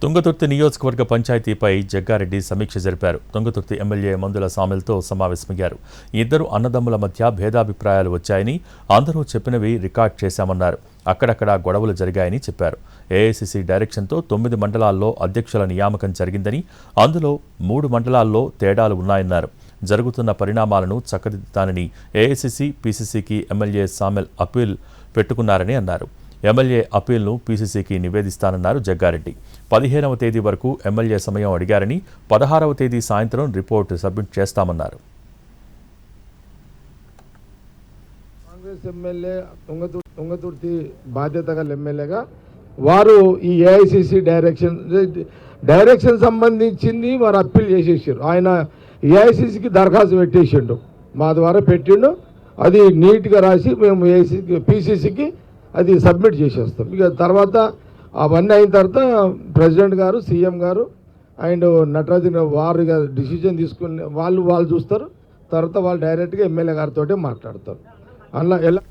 తుంగతుర్తి నియోజకవర్గ పంచాయతీపై జగ్గారెడ్డి సమీక్ష జరిపారు. తుంగతుర్తి ఎమ్మెల్యే మందుల సామెల్తో సమావేశమయ్యారు. ఇద్దరు అన్నదమ్ముల మధ్య భేదాభిప్రాయాలు వచ్చాయని, అందరూ చెప్పినవి రికార్డ్ చేశామన్నారు. అక్కడక్కడ గొడవలు జరిగాయని చెప్పారు. ఏఐసీసీ డైరెక్షన్తో 9 మండలాల్లో అధ్యక్షుల నియామకం జరిగిందని, అందులో 3 మండలాల్లో తేడాలు ఉన్నాయన్నారు. జరుగుతున్న పరిణామాలను చక్కదిద్దుతానని ఏఐసీసీ, పీసీసీకి ఎమ్మెల్యే సామెల్ అప్పీల్ పెట్టుకున్నారని అన్నారు. ఎమ్మెల్యే అప్పీల్ను పీసీసీకి నివేదిస్తానన్నారు జగ్గారెడ్డి. 15వ తేదీ వరకు ఎమ్మెల్యే సమయం అడిగారని, 16వ తేదీ సాయంత్రం రిపోర్టు సబ్మిట్ చేస్తామన్నారు. కాంగ్రెస్ ఎమ్మెల్యే తుంగతుర్తి బాధ్యత గల ఎమ్మెల్యేగా వారు ఈ ఏఐసీసీ డైరెక్షన్ సంబంధించింది వారు అప్పీల్ చేసేసారు. ఆయన ఏఐసీసీకి దరఖాస్తు పెట్టేసిండు, మా ద్వారా పెట్టిండు. అది నీట్గా రాసి మేము ఏఐసీకి పీసీసీకి అది సబ్మిట్ చేసేస్తాం. ఇక తర్వాత అవన్నీ అయిన తర్వాత ప్రెసిడెంట్ గారు, సీఎం గారు అండ్ నటరాజన్ వారు డిసిజన్ తీసుకుని వాళ్ళు చూస్తారు. తర్వాత వాళ్ళు డైరెక్ట్గా ఎమ్మెల్యే గారితో మాట్లాడతారు. అలా ఎలా